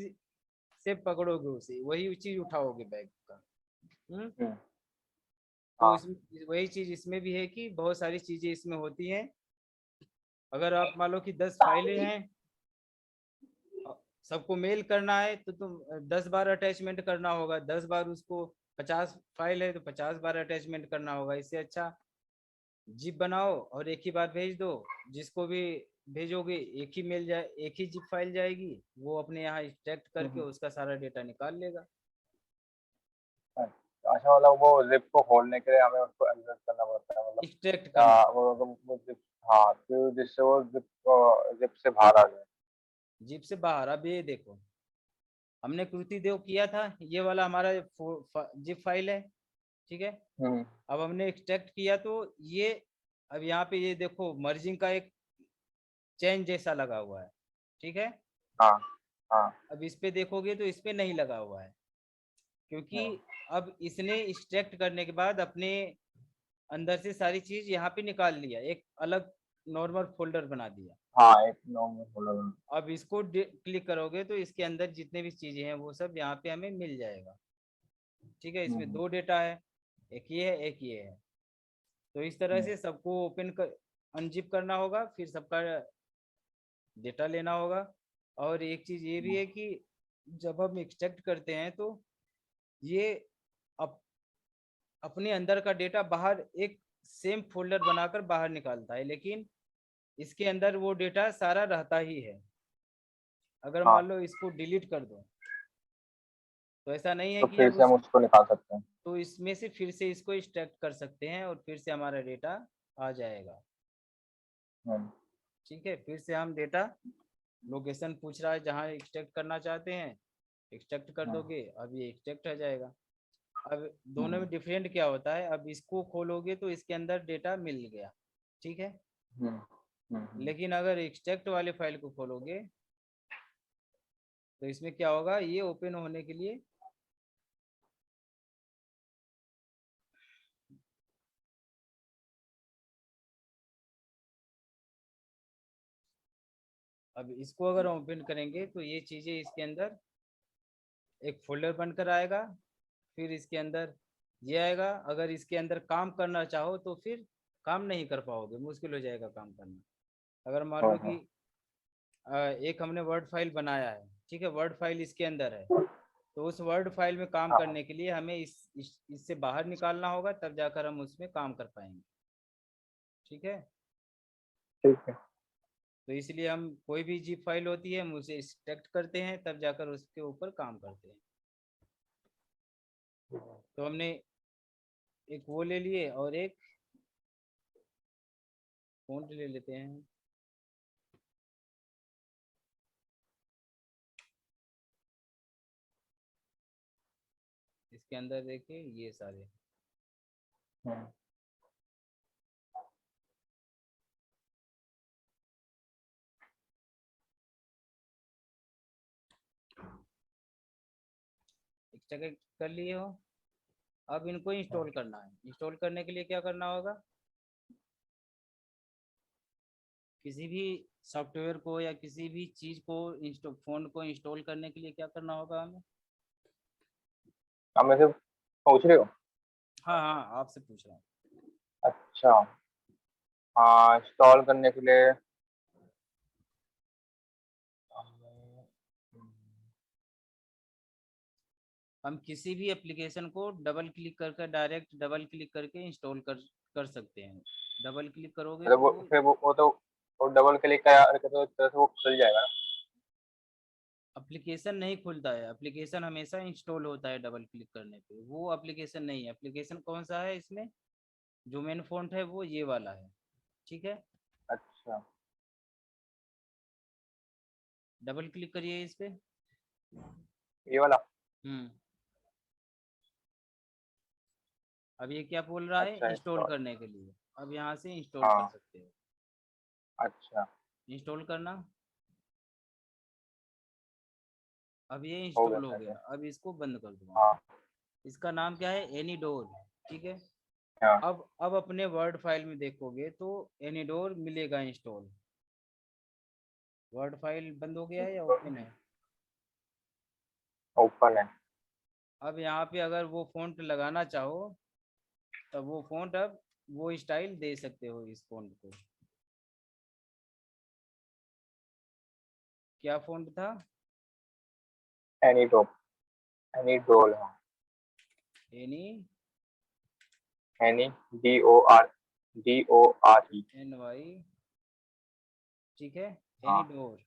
से पकड़ोगे उसे, वही चीज उठाओगे बैग का। हम्म। हम्म, तो हाँ इस वही चीज इसमें भी है कि बहुत सारी चीजें इसमें होती हैं। अगर आप मान लो कि 10 फाइलें हैं, सबको मेल करना है तो तुम 10 बार अटैचमेंट करना होगा, 10 बार उसको, 50 फाइल है तो 50 बार अटैचमेंट करना होगा। इससे अच्छा जिप बनाओ और एक ही बार भेज दो, जिसको भी भेजोगे एक ही मेल जाए, एक ही जिप फाइल जाएगी, वो अपने यहाँ एक्सट्रैक्ट करके हम्म, उसका सारा डेटा निकाल लेगा। अच्छा मतलब वो जिप को खोलने के लिए हमें उसको एक्सेस करना पड़ता है मतलब एक्सट्रैक्ट या करना, वो जिप, हाँ फिर जिससे वो जिप जिप से बाहर आ जाए। जिप से बाहर। अब ये देखो, हमने कृति देव किया था, ये वाला हमारा जिप फाइल है, ठीक है। हम्म अब हमने एक्सट्रैक्ट किया तो ये, अब यहाँ पे ये देखो मर्जिंग का एक चेन जैसा लगा हुआ है, ठीक है। हाँ हाँ अब इस पे देखोगे तो इस पे नहीं लगा हुआ है, क्योंकि हम्म, अब इसने एक्सट्रैक्ट करने के बाद अपने अंदर से सारी चीज यहाँ पे निकाल लिया, एक अलग नॉर्मल फोल्डर बना दिया। हाँ एक नॉर्मल फोल्डर। अब इसको क्लिक करोगे तो इसके अंदर जितने भी चीजें हैं वो सब यहाँ पे हमें मिल जाएगा, ठीक है। इसमें हम्म 2 डेटा है, एक ये है एक ये है। तो इस तरह हम्म से सबको ओपन कर, अनजिप करना होगा, फिर सबका डेटा लेना होगा। और एक चीज ये भी हम्म, है कि जब हम एक्सट्रैक्ट करते हैं तो ये अप, अपने अंदर का डेटा बाहर एक सेम फोल्डर बनाकर बाहर निकालता है, लेकिन इसके अंदर वो डेटा सारा रहता ही है। अगर मान हाँ लो इसको डिलीट कर दो तो ऐसा नहीं है तो कि फिर अब से हम उस, उसको निकाल सकते हैं। तो इसमें से फिर से इसको एक्सट्रैक्ट कर सकते हैं और फिर से हमारा डेटा आ जाएगा। हम्म, ठीक है, फिर से हम डेटा लोकेशन पूछ रहा है जहाँ एक्सट्रैक्ट करना चाहते हैं, एक्सट्रैक्ट कर हम्म, दोगे, अब ये एक्सट्रैक्ट हो जाएगा। अब दोनों हम्म, में डिफरेंट क्या होता है, अब इसको खोलोगे तो इसके अंदर डेटा मिल गया, ठीक है। हम्म, हम्म, लेकिन अगर एक्सट्रैक्ट वाले फाइल को खोलोगे तो इसमें क्या होगा, ये ओपन होने के लिए अब इसको अगर ओपन करेंगे तो ये चीजें इसके अंदर एक फोल्डर बनकर आएगा, फिर इसके अंदर ये आएगा। अगर इसके अंदर काम करना चाहो तो फिर काम नहीं कर पाओगे, मुश्किल हो जाएगा काम करना। अगर मान हाँ, लो कि हाँ, एक हमने वर्ड फाइल बनाया है, ठीक है, वर्ड फाइल इसके अंदर है, तो उस वर्ड फाइल में काम हाँ, करने के लिए हमें इससे बाहर निकालना होगा, तब जाकर हम उसमें काम कर पाएंगे। ठीक है, ठीक है। तो इसलिए हम कोई भी जिप फाइल होती है हम उसे एक्सट्रैक्ट करते हैं, तब जाकर उसके ऊपर काम करते हैं। तो हमने एक वो ले लिए और एक फ़ॉन्ट ले लेते हैं। इसके अंदर देखिए ये सारे, हम्म, एक्सट्रैक्ट कर लिए हो। अब इनको इंस्टॉल करना है। इंस्टॉल करने के लिए क्या करना होगा, किसी भी सॉफ्टवेयर को या किसी भी चीज़ को इंस्टॉल, फ़ोन को इंस्टॉल करने के लिए क्या करना होगा हमें। आप मेरे से पूछ रहे हो? हाँ हाँ, आपसे पूछ रहा हूँ। अच्छा, हाँ, इंस्टॉल करने के लिए हम किसी भी एप्लीकेशन को डबल क्लिक करके, डायरेक्ट डबल क्लिक करके इंस्टॉल कर सकते हैं। डबल क्लिक करोगे मतलब तो वो वो फिर वो तो वो डबल क्लिक करके तो एक तरह से वो खुल जाएगा ना। एप्लीकेशन नहीं खुलता है, एप्लीकेशन हमेशा इंस्टॉल होता है डबल क्लिक करने पे, वो एप्लीकेशन नहीं है। एप्लीकेशन कौन सा है इसमें, जो मेन फॉन्ट है वो ये वाला है, ठीक है। अच्छा, डबल क्लिक करिए इस पे। ये वाला। हम्म। अब ये क्या बोल रहा है, अच्छा, इंस्टॉल इंस्टॉल। करने के लिए। अब यहाँ से इंस्टॉल कर हाँ, सकते हो। अच्छा, इंस्टॉल करना, अब ये हो गया इंस्टॉल हो गया। सर। अब इसको बंद कर दूंगा मैं। हाँ, इसका नाम क्या है, एनीडोर, ठीक है। हाँ, अब अपने वर्ड फाइल में देखोगे तो एनीडोर मिलेगा इंस्टॉल। वर्ड फाइल बंद हो गया है या ओपन है। ओपन है। अब यहाँ पे अगर वो फॉन्ट लगाना चाहो तब वो फॉन्ट, अब वो स्टाइल दे सकते हो इस फॉन्ट को। क्या फॉन्ट था, एनी डोल, एनी डोल, हाँ। एनी, एनी, DOR, NY, ठीक है, हाँ। एनीडोर।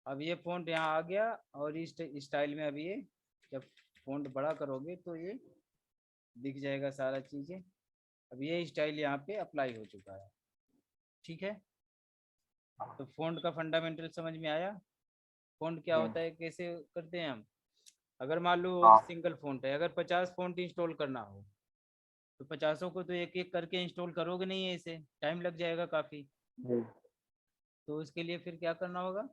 अब ये फॉन्ट यहाँ आ गया, और इस स्टाइल में अब ये जब फॉन्ट बड़ा करोगे तो ये दिख जाएगा सारा चीज़ें। अब ये स्टाइल यहाँ पे अप्लाई हो चुका है, ठीक है। हाँ, तो फॉन्ट का फंडामेंटल समझ में आया। फॉन्ट क्या हम्म, होता है, कैसे करते हैं हम। अगर मान लो हाँ, सिंगल फॉन्ट है, अगर 50 फॉन्ट इंस्टॉल करना हो तो 50 को तो एक एक करके इंस्टॉल करोगे नहीं, ऐसे टाइम लग जाएगा काफ़ी। हम्म, तो उसके लिए फिर क्या करना होगा,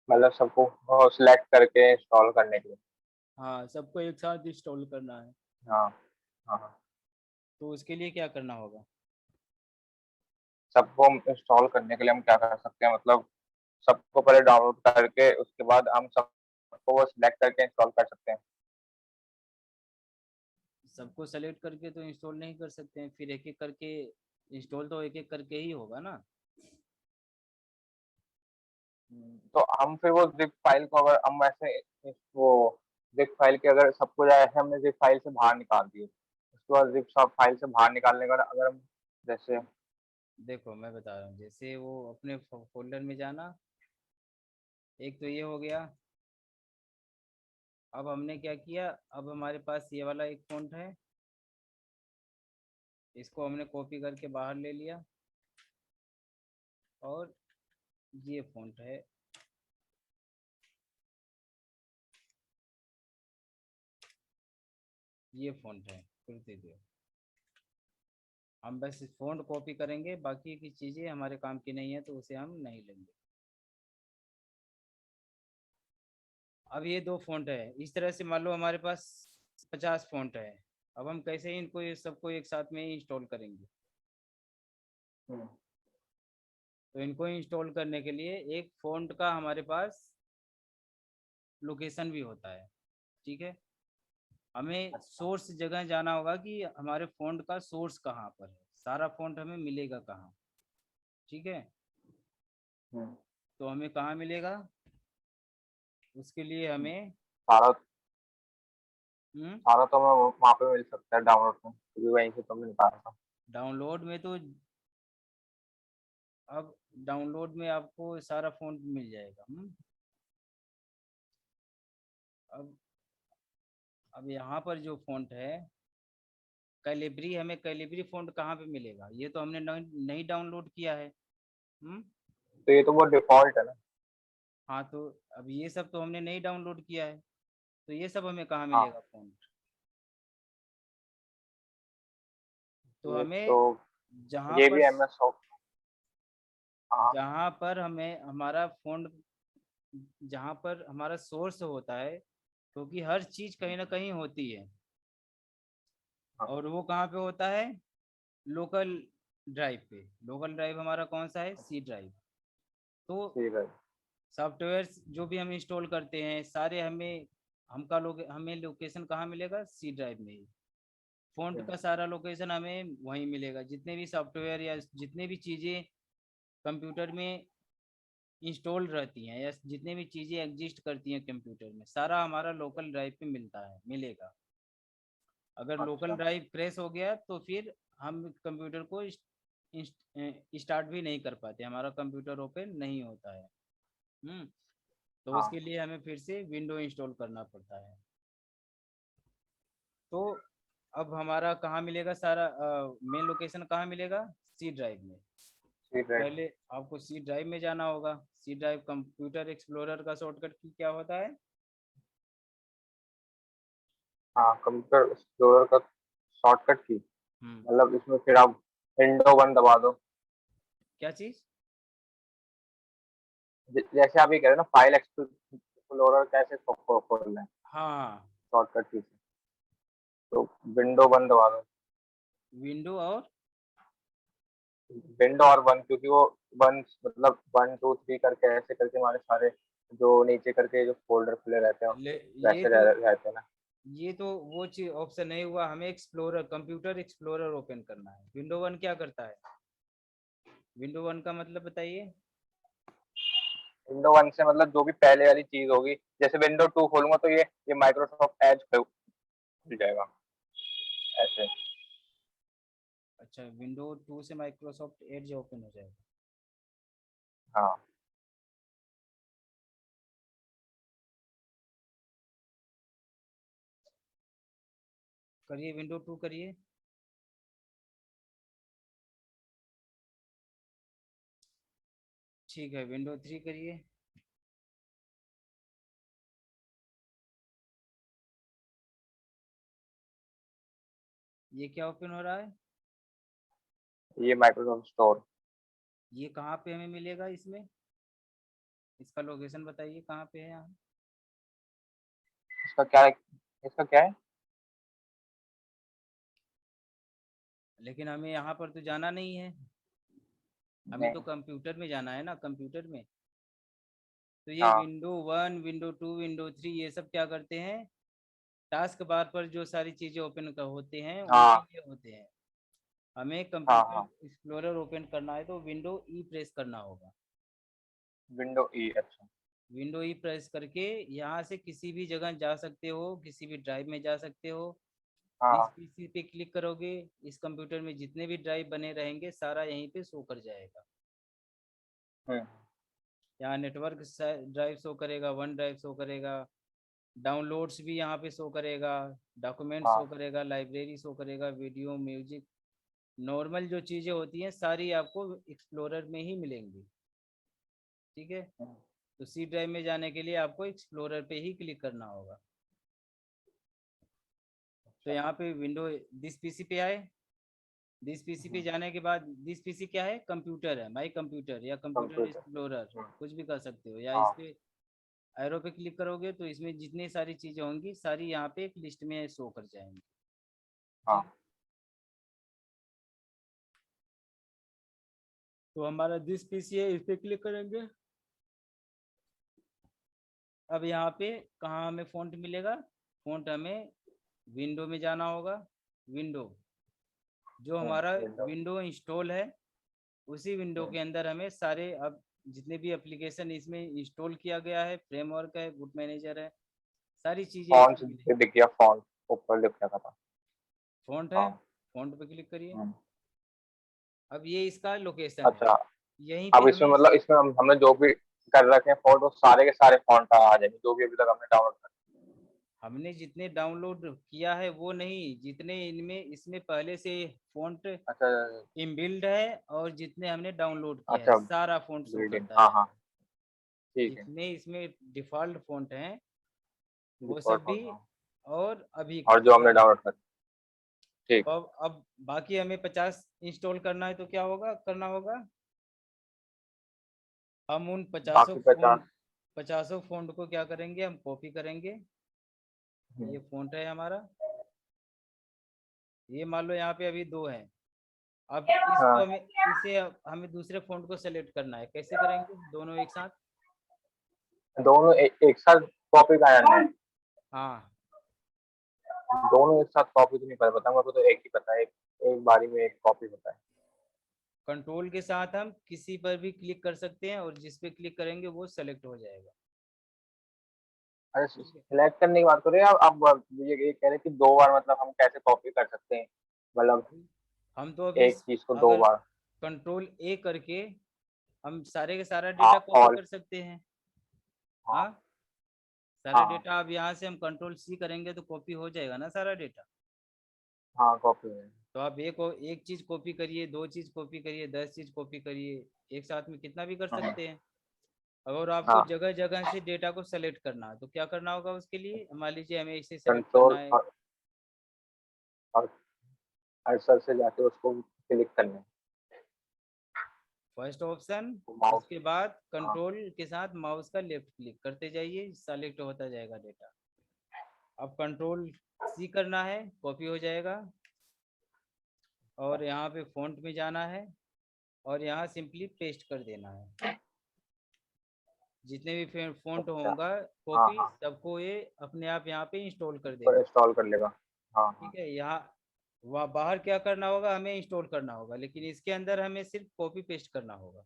मतलब सबको सिलेक्ट करके इंस्टॉल करने के लिए। हाँ, सबको एक साथ इंस्टॉल करना है। हाँ, हाँ, तो उसके लिए क्या करना होगा, सबको इंस्टॉल करने के लिए हम क्या कर सकते हैं, मतलब सबको पहले डाउनलोड करके उसके बाद हम सबको वो सिलेक्ट करके इंस्टॉल कर सकते हैं। सबको सेलेक्ट करके तो इंस्टॉल नहीं कर सकते हैं, फिर एक एक करके इंस्टॉल तो एक एक करके ही होगा ना। तो हम फिर वो जिप फाइल को अगर हम ऐसे वो जिप फाइल के अगर सब कुछ ऐसे हमने जिप फाइल से बाहर निकाल दिए, उसके बाद जिप सब फाइल से बाहर निकालने का अगर हम जैसे। देखो मैं बता रहा हूँ, जैसे वो अपने फोल्डर में जाना, एक तो ये हो गया। अब हमने क्या किया, अब हमारे पास ये वाला एक फ़ॉन्ट है, इसको हमने कॉपी करके बाहर ले लिया और ये फ़ॉन्ट है, ये फ़ॉन्ट है कुर्ती देव। हम बस फ़ॉन्ट कॉपी करेंगे, बाकी की चीज़ें हमारे काम की नहीं है तो उसे हम नहीं लेंगे। अब ये 2 फ़ॉन्ट है, इस तरह से मान लो हमारे पास 50 फ़ॉन्ट है। अब हम कैसे इनको ये सबको एक साथ में इंस्टॉल करेंगे? हम्म, तो इनको इंस्टॉल करने के लिए एक फ़ॉन्ट का हमारे पास लोकेशन भी होता है, ठीक है? हमें अच्छा। सोर्स जगह जाना होगा कि हमारे फ़ॉन्ट का सोर्स कहाँ पर है, सारा फ़ॉन्ट हमें मिलेगा कहाँ, ठीक है? हम्म, तो हमें कहाँ मिलेगा? उसके लिए हमें सारा हुँ, सारा तो मैं वहाँ पे मिल सकता है डाउनलोड में, क्योंकि वहीं से तो मिल पा रहा था। डाउनलोड में तो अब डाउनलोड में आपको सारा फ़ॉन्ट मिल जाएगा। अब अब यहाँ पर जो फ़ॉन्ट है, कैलिब्री, हमें कैलिब्री फ़ॉन्ट कहाँ पे मिलेगा? ये तो हमने नहीं डाउनलोड किया है। हुँ? तो ये तो वो डिफ़ॉल्ट है ना? हाँ, तो अब ये सब तो हमने नहीं डाउनलोड किया है, तो ये सब हमें कहाँ हाँ, मिलेगा फ़ॉन्ट? तो ये तो हमें जहाँ ये पर भी एमएस ऑफिस। हाँ, जहाँ पर हमें हमारा फ़ॉन्ट, जहाँ पर हमारा सोर्स होता है, क्योंकि हर चीज़ कहीं न कहीं होती है हाँ, और वो कहाँ पे होता है? लोकल ड्राइव पे। लोकल ड्राइव हमारा कौन-सा है? C drive. तो ठीक है। सॉफ्टवेयर्स जो भी हम इंस्टॉल करते हैं, सारे हमें लोकेशन कहाँ मिलेगा? सी ड्राइव में ही। फ़ॉन्ट हम्म, का सारा लोकेशन हमें वहीं मिलेगा। जितने भी सॉफ्टवेयर या जितने भी चीज़ें कंप्यूटर में इंस्टॉल रहती हैं या जितने भी चीज़ें एग्जिस्ट करती हैं कंप्यूटर में, सारा हमारा लोकल ड्राइव पे मिलेगा। अगर लोकल अच्छा। ड्राइव क्रैश हो गया तो फिर हम कंप्यूटर को स्टार्ट भी नहीं कर पाते, हमारा कंप्यूटर ओपन नहीं होता है। तो हाँ, उसके लिए हमें फिर से विंडो इंस्टॉल करना पड़ता है। तो अब हमारा कहाँ मिलेगा सारा मेन लोकेशन कहाँ मिलेगा? सी ड्राइव में। ठीक है। पहले आपको सी ड्राइव में जाना होगा। सी ड्राइव कंप्यूटर एक्सप्लोरर का शॉर्टकट की क्या होता है? हाँ, कंप्यूटर एक्सप्लोरर का शॉर्टकट की, हम्म, मतलब इसमें फिर आप विंडो 1 दबा दो। क्या चीज़? जैसे आप ये कह रहे हो ना, फाइल एक्सप्लोरर कैसे खोलना है हाँ, शॉर्टकट की से, तो विंडो 1 दबा दो। विंडो और विंडो और 1, क्योंकि वो 1 मतलब 1 2 3 करके ऐसे करके हमारे सारे जो नीचे करके जो फ़ोल्डर खुले रहते हैं, ले, ये वैसे तो रहते हैं ना। ये तो वो चीज ऑप्शन नहीं हुआ, हमें एक्सप्लोरर, कंप्यूटर एक्सप्लोरर ओपन करना है। विंडो वन क्या करता है? विंडो वन का मतलब बताइए। विंडो 1 से मतलब जो भी पहले वाली चीज़ होगी, जैसे विंडो 2 खोलूँगा तो ये माइक्रोसॉफ्ट एज खुल जाएगा, ऐसे। अच्छा, विंडो टू से माइक्रोसॉफ्ट एड्ज ओपन हो जाएगा। हाँ, करिए, विंडो टू करिए। ठीक है, विंडो थ्री करिए। ये क्या ओपन हो रहा है? ये माइक्रोसॉफ्ट स्टोर। ये कहाँ पे हमें मिलेगा इसमें? इसका लोकेशन बताइए कहाँ पे है यहाँ? इसका क्या है? इसका क्या है? लेकिन हमें यहाँ पर तो जाना नहीं है, हमें तो नहीं। कंप्यूटर में जाना है ना, कंप्यूटर में। तो ये हाँ, window one, window two, window three, ये सब क्या करते हैं? टास्क बार पर जो सारी चीज़ें ओपन होते हैं उनके हाँ, लिए होते हैं। हमें हाँ, कंप्यूटर हाँ, एक्सप्लोरर ओपन करना है तो विंडो ई प्रेस करना होगा। विंडो ई, अच्छा। विंडो ई प्रेस करके यहाँ से किसी भी जगह जा सकते हो, किसी भी ड्राइव में जा सकते हो। इस हाँ, पीसी पे क्लिक करोगे, इस कंप्यूटर में जितने भी ड्राइव बने रहेंगे सारा यहीं पे शो कर जाएगा। हुँ, यहाँ नेटवर्क ड्राइव शो करेगा, वन ड्राइव शो करेगा, डाउनलोड्स भी यहाँ पे शो करेगा, डॉक्यूमेंट हाँ, शो करेगा, लाइब्रेरी शो करेगा, वीडियो, म्यूजिक, नॉर्मल जो चीजें होती हैं सारी आपको एक्सप्लोरर में ही मिलेंगी। ठीक है, तो सी ड्राइव में जाने के लिए आपको एक्सप्लोरर पे ही क्लिक करना होगा। तो यहाँ पे विंडो दिस पीसी पे आए। दिस पीसी पे जाने के बाद दिस पीसी क्या है, कंप्यूटर है, माई कंप्यूटर या कंप्यूटर कंप्यूटर। एक्सप्लोरर, कुछ भी कर सकते हो। या इस हाँ पे एरो पे क्लिक करोगे तो इसमें जितनी सारी चीजें होंगी सारी यहाँ पे एक लिस्ट में शो कर जाएंगी। हाँ। ठीक, तो हमारा दिस पीसी है, इस पे क्लिक करेंगे। अब यहाँ पे कहाँ हमें फ़ॉन्ट मिलेगा, फ़ॉन्ट हमें विंडो में जाना होगा। विंडो, जो हमारा विंडो। विंडो इंस्टॉल है उसी विंडो के अंदर हमें सारे अब जितने भी एप्लीकेशन इसमें इंस्टॉल किया गया है, फ्रेमवर्क है, बुट मैनेजर है, सारी चीज़ें फॉन्ट इसमें मिलेंगी। दिख गया, फॉन्ट ऊपर दिख रहा था। फ़ॉन्ट है, हाँ। फ़ॉन्ट पे क्लिक करिए। हम्म, अब ये इसका लोकेशन है, अच्छा। यहीं पे अब इसमें हमें मतलब इसमें हमने जो भी कर रखे हैं फॉन्ट, वो सारे के सारे फॉन्ट आ जाएंगे जो भी अभी तक हमने डाउनलोड कर। हमने जितने डाउनलोड किया है वो नहीं, जितने इनमें इसमें पहले से फ़ॉन्ट अच्छा। इनबिल्ड है और जितने हमने डाउनलोड किया है अच्छा। सारा फ़ॉन्ट शो बिल्डिंग, करता हाँ है। हाँ। ठीक है। जितने इसमें डिफ़ॉल्ट फ़ॉन्ट हैं वो डिफॉल्ट सब भी, फॉन्ट, हाँ। और अभी और जो हमने सारे। डाउनलोड कर। ठीक तो है। अब बाकी हमें 50 इंस्टॉल करना है तो क्या होगा, करना होगा, हम उन बाकी 50। 50 फ़ॉन्ट को क्या करेंगे, हम कॉपी करेंगे। ये फ़ॉन्ट है हमारा, ये मान लो यहाँ पे अभी 2 हैं। अब इसको हाँ, हमें दूसरे फ़ॉन्ट को सेलेक्ट करना है, कैसे करेंगे, दोनों एक साथ। दोनों एक साथ कॉपी करना है। हाँ, दोनों एक साथ कॉपी तो नहीं कर पता, मेरे को तो एक ही पता है, एक एक बारी में एक कॉपी होता है। कंट्रोल के साथ हम किसी पर भी क्लिक कर सकते हैं और जिस पे क्लिक करेंगे वो सेलेक्ट हो जाएगा। अरे ठीक है, सिलेक्ट करने की बात कर रहे हैं आप ये कह रहे हैं कि 2 बार मतलब हम कैसे कॉपी कर सकते हैं, मतलब हम तो अभी एक चीज को 2 अगर बार। कंट्रोल ए करके हम सारे के सारा हाँ, डेटा कॉपी ऑल। कर सकते हैं। हाँ हाँ, सारा हाँ। डेटा अब यहाँ से हम कंट्रोल सी करेंगे तो कॉपी हो जाएगा ना सारा डेटा। हाँ कॉपी है। तो आप एक चीज कॉपी करिए, 2 चीज कॉपी करिए, 10 चीज कॉपी करिए, एक साथ में कितना भी कर हाँ सकते हैं। और आपको हाँ। जगह जगह से डेटा को सेलेक्ट करना है तो क्या करना होगा उसके लिए, मान लीजिए हमें इसे सेलेक्ट करना कंट्रोल है। और कर्सर से जाके उसको क्लिक करना है। First option, mouse. उसके बाद हाँ कंट्रोल के साथ माउस का लेफ्ट क्लिक करते जाइए, सेलेक्ट होता जाएगा डेटा। अब कंट्रोल सी करना है, कॉपी हो जाएगा। और यहाँ पे फ़ॉन्ट में जाना है और यहाँ सिंपली पेस्ट कर देना है। जितने भी फ़ॉन्ट अच्छा। होगा हाँ कॉपी हाँ, सबको ये अपने आप यहाँ पे इंस्टॉल कर पर देगा। इंस्टॉल कर लेगा। हाँ हाँ। ठीक है, यहाँ वह बाहर क्या करना होगा, हमें इंस्टॉल करना होगा, लेकिन इसके अंदर हमें सिर्फ कॉपी पेस्ट करना होगा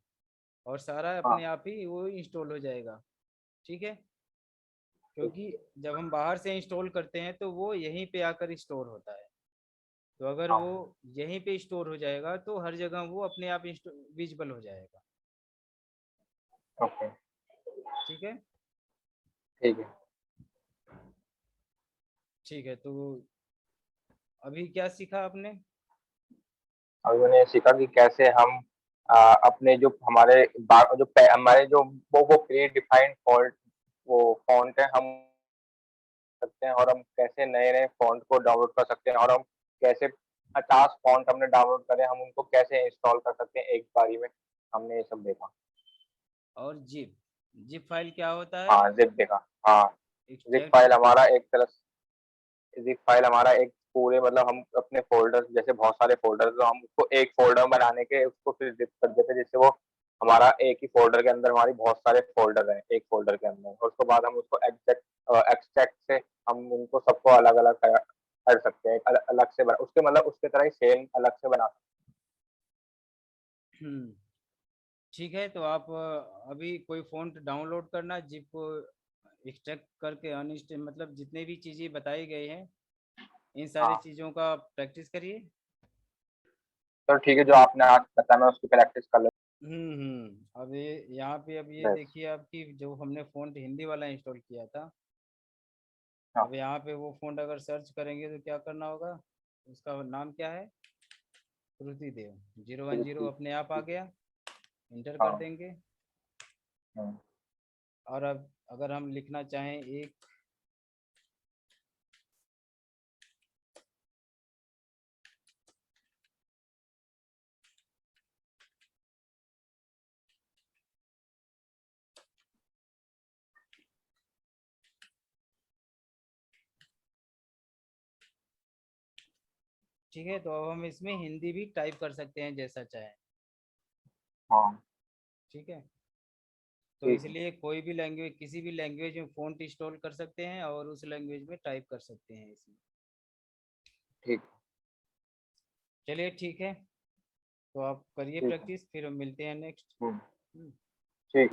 और सारा हाँ अपने आप ही वो इंस्टॉल हो जाएगा। ठीक है, ठीक क्योंकि जब हम बाहर से इंस्टॉल करते हैं तो वो यहीं पे आकर स्टोर होता है। तो अगर है। वो हाँ। यहीं पे स्टोर हो जाएगा तो हर जगह वो अपने आप विजिबल हो जाएगा। ओके। ठीक है, ठीक है। ठीक है, तो अभी क्या सीखा आपने। अभी मैंने सीखा कि कैसे हम अपने जो हमारे हमारे जो वो प्री डिफाइंड फॉल्ट वो फॉन्ट है, हम सकते हैं, और हम कैसे नए नए फॉन्ट को डाउनलोड कर सकते हैं, और हम कैसे 50 फॉन्ट हमने डाउनलोड करे, हम उनको कैसे इंस्टॉल कर सकते हैं एक बारी में। हमने ये सब देखा। और जिप फाइल क्या होता है, हाँ जिप देखा। हाँ जिप एक्सट्रैक्ट। फाइल हमारा एक तरह जिप फाइल हमारा एक पूरे मतलब हम अपने फोल्डर जैसे बहुत सारे फोल्डर, तो हम उसको एक फोल्डर बनाने के उसको फिर जिप कर देते हैं, जिससे वो हमारा एक ही फोल्डर के अंदर हमारी बहुत सारे फोल्डर हैं एक फोल्डर के अंदर, और उसके बाद हम उसको एक्सट्रैक्ट से हम उनको सबको अलग अलग कर सकते हैं, अलग से बना उसके मतलब उसके तरह ही सेम अलग से बना सकते हम्म, ठीक है, तो आप अभी कोई फ़ॉन्ट डाउनलोड करना, जिप को एक्सट्रैक्ट करके अनइंस्टॉल, मतलब जितने भी चीज़ें बताई गई हैं इन हैं। सारी हाँ चीज़ों का प्रैक्टिस करिए। तो ठीक है, जो आपने आज बताया मैं उसकी प्रैक्टिस कर अब ये यहाँ पे अब ये लेता। देखिए आपकी जो हमने फ़ॉन्ट हिंदी वाला इंस्टॉल किया था, हाँ अब यहाँ पे वो फ़ॉन्ट अगर सर्च करेंगे तो क्या करना होगा, उसका नाम क्या है, श्रुतिदेव 010 अपने आप आ गया, इंटर हाँ। कर देंगे। हम्म, और अब अगर हम लिखना चाहें एक ठीक है, तो अब हम इसमें हिंदी भी टाइप कर सकते हैं जैसा चाहे। हाँ ठीक है, तो ठीक है। इसलिए कोई भी लैंग्वेज, किसी भी लैंग्वेज में फ़ॉन्ट इंस्टॉल कर सकते हैं और उस लैंग्वेज में टाइप कर सकते हैं इसमें। ठीक। चलिए ठीक है, तो आप करिए ठीक है। प्रैक्टिस, फिर हम मिलते हैं नेक्स्ट। हम्म।